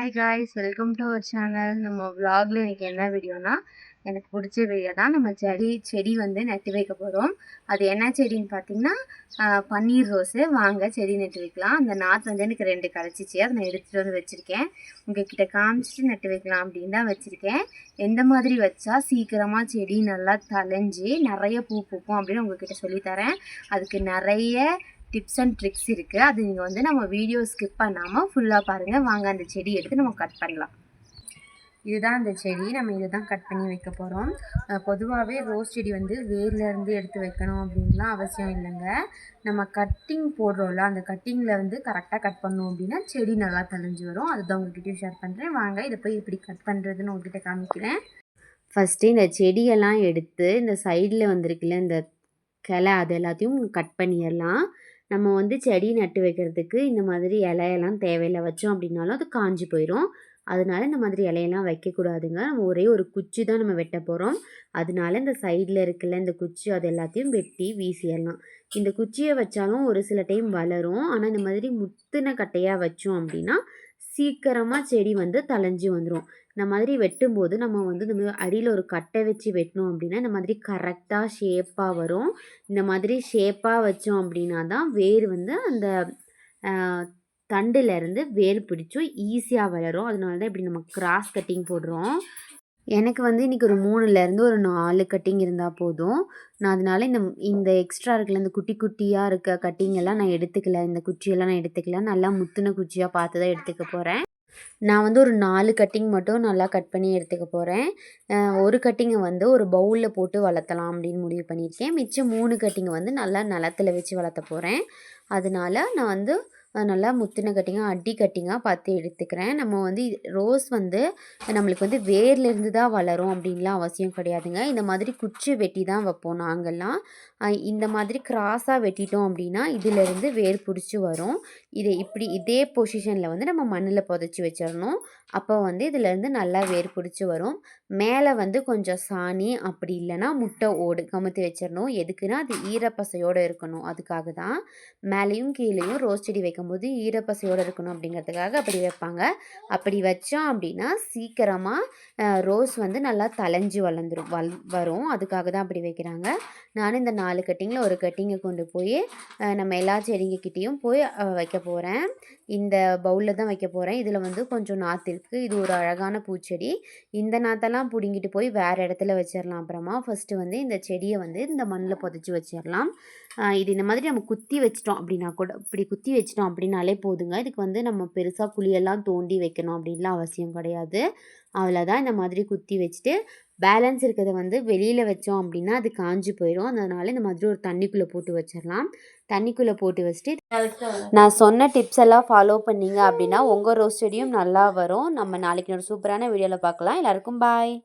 Hi guys, welcome to our channel. நம்ம vlogல இன்னைக்கு என்ன வீடியோனா, எனக்கு பிடிச்ச வீடியோ தான். நம்ம செடி வந்து நட்டு வைக்க போகிறோம். அது என்ன செடின்னு பார்த்தீங்கன்னா பன்னீர் ரோஸு. வாங்க செடி நட்டு வைக்கலாம். அந்த நாற்று வந்து எனக்கு 2 கிடச்சிச்சு, அதை நான் எடுத்துகிட்டு வந்து வச்சுருக்கேன். உங்ககிட்ட காமிச்சிட்டு நட்டு வைக்கலாம் அப்படின்னு தான் வச்சுருக்கேன். எந்த மாதிரி வச்சா சீக்கிரமாக செடி நல்லா தழைஞ்சி நிறைய பூ பூக்கும் அப்படின்னு உங்ககிட்ட சொல்லித்தரேன். அதுக்கு நிறைய டிப்ஸ் அண்ட் ட்ரிக்ஸ் இருக்குது. அது நீங்கள் வந்து நம்ம வீடியோ ஸ்கிப் பண்ணாமல் ஃபுல்லாக பாருங்கள். வாங்க அந்த செடி எடுத்து நம்ம கட் பண்ணலாம். இதுதான் அந்த செடி. நம்ம இதை தான் கட் பண்ணி வைக்க போகிறோம். பொதுவாகவே ரோஸ் செடி வந்து வேர்லேருந்து எடுத்து வைக்கணும் அப்படின்லாம் அவசியம் இல்லைங்க. நம்ம கட்டிங் போடுறோம்ல, அந்த கட்டிங்கில் வந்து கரெக்டாக கட் பண்ணோம் அப்படின்னா செடி நல்லா தழைஞ்சி வரும். அதுதான் உங்கள்கிட்டயும் ஷேர் பண்ணுறேன். வாங்க இதை போய் எப்படி கட் பண்ணுறதுன்னு உங்கள்கிட்ட காமிக்கிறேன். ஃபஸ்ட்டு இந்த செடியெல்லாம் எடுத்து இந்த சைடில் வந்திருக்குல்ல இந்த கிளை, அது எல்லாத்தையும் கட் பண்ணிடலாம். நம்ம வந்து செடி நட்டு வைக்கிறதுக்கு இந்த மாதிரி இலையெல்லாம் தேவையில்லை. வச்சோம் அப்படின்னாலும் அது காஞ்சி போயிடும். அதனால இந்த மாதிரி இலையெல்லாம் வைக்கக்கூடாதுங்க. நம்ம ஒரே ஒரு குச்சி தான் நம்ம வெட்ட போகிறோம். அதனால இந்த சைடில் இருக்குல்ல இந்த குச்சி, அது எல்லாத்தையும் வெட்டி வீசிடலாம். இந்த குச்சியை வச்சாலும் ஒரு சில டைம் வளரும். ஆனால் இந்த மாதிரி முத்தின கட்டையாக வச்சோம் அப்படின்னா சீக்கிரமாக செடி வந்து தழைஞ்சி வந்துடும். இந்த மாதிரி வெட்டும்போது நம்ம வந்து இந்த மாதிரி அடியில் ஒரு கட்டை வச்சு வெட்டினோம் அப்படின்னா இந்த மாதிரி கரெக்டாக ஷேப்பாக வரும். இந்த மாதிரி ஷேப்பாக வச்சோம் அப்படின்னா தான் வேர் வந்து அந்த தண்டுலேருந்து வேர் பிடிச்சும் ஈஸியாக வளரும். அதனால தான் இப்படி நம்ம கிராஸ் கட்டிங் போடுறோம். எனக்கு வந்து இன்றைக்கி ஒரு 3லேருந்து ஒரு 4 கட்டிங் இருந்தால் போதும். நான் அதனால இந்த எக்ஸ்ட்ரா இருக்குல்ல, இந்த குட்டி குட்டியாக இருக்க கட்டிங்கெல்லாம் நான் எடுத்துக்கல. இந்த குச்சியெல்லாம் நான் எடுத்துக்கல. நல்லா முத்தின குச்சியாக பார்த்து தான் எடுத்துக்க போகிறேன். நான் வந்து ஒரு 4 கட்டிங் மட்டும் நல்லா கட் பண்ணி எடுத்துக்க போகிறேன். ஒரு கட்டிங்கை வந்து ஒரு பவுலில் போட்டு வளர்த்தலாம் அப்படின்னு முடிவு பண்ணியிருக்கேன். மிச்சம் 3 கட்டிங்கை வந்து நல்லா நிலத்துல வச்சு வளர்த்த போகிறேன். அதனால நான் வந்து நல்லா முத்தின கட்டிங்காக அடி கட்டிங்காக பார்த்து எடுத்துக்கிறேன். நம்ம வந்து ரோஸ் வந்து நம்மளுக்கு வந்து வேர்லேருந்து தான் வளரும் அப்படின்லாம் அவசியம் கிடையாதுங்க. இந்த மாதிரி குச்சி வெட்டி தான் வைப்போம் நாங்கள்லாம். இந்த மாதிரி கிராஸாக வெட்டிட்டோம் அப்படின்னா இதிலேருந்து வேர் பிடிச்சி வரும். இதே பொசிஷனில் வந்து நம்ம மண்ணில் புதைச்சி வச்சிடணும். அப்போ வந்து இதிலேருந்து நல்லா வேர் பிடிச்சி வரும். மேலே வந்து கொஞ்சம் சாணி அப்படி இல்லைன்னா முட்டை ஓடு கமுத்தி வச்சிடணும். எதுக்குன்னா அது ஈரப்பசையோடு இருக்கணும். அதுக்காக தான் மேலேயும் கீழேயும் ரோஸ் செடி வைக்கும்போது ஈரப்பசையோடு இருக்கணும் அப்படிங்கிறதுக்காக அப்படி வைப்பாங்க. அப்படி வச்சோம் அப்படின்னா சீக்கிரமாக ரோஸ் வந்து நல்லா தழைஞ்சி வரும். அதுக்காக தான் அப்படி வைக்கிறாங்க. நானும் இந்த 4 கட்டிங்கில் ஒரு கட்டிங்கை கொண்டு போய் நம்ம எல்லா செடிங்கக்கிட்டேயும் போய் வைக்க போகிறேன். இந்த பவுலில் தான் வைக்க போகிறேன். இதில் வந்து கொஞ்சம் நாற்று இருக்குது. இது ஒரு அழகான பூச்செடி. இந்த நாற்றெல்லாம் பிடுங்கிட்டு போய் வேறு இடத்துல வச்சிடலாம். அப்புறமா ஃபஸ்ட்டு வந்து இந்த செடியை வந்து இந்த மண்ணில் புதைச்சி வச்சிடலாம். இது இந்த மாதிரி நம்ம குத்தி வச்சிட்டோம் அப்படின்னா கூட, இப்படி குத்தி வச்சிட்டோம் அப்படின்னாலே போதுங்க. இதுக்கு வந்து நம்ம பெருசாக குழியெல்லாம் தோண்டி வைக்கணும் அப்படின்லாம் அவசியம் கிடையாது. அவ்வளோதான். இந்த மாதிரி குத்தி வச்சுட்டு பேலன்ஸ் இருக்கிறத வந்து வெளியில் வச்சோம் அப்படின்னா அது காஞ்சி போயிடும். அதனால் இந்த மாதிரி ஒரு தண்ணிக்குள்ளே போட்டு வச்சிடலாம். தண்ணிக்குள்ளே போட்டு வச்சுட்டு நான் சொன்ன டிப்ஸ் எல்லாம் ஃபாலோ பண்ணிங்க அப்படின்னா உங்கள் ரோஸ் செடியும் நல்லா வரும். நம்ம நாளைக்கு ஒரு சூப்பரான வீடியோவில் பார்க்கலாம். எல்லாருக்கும் பாய்.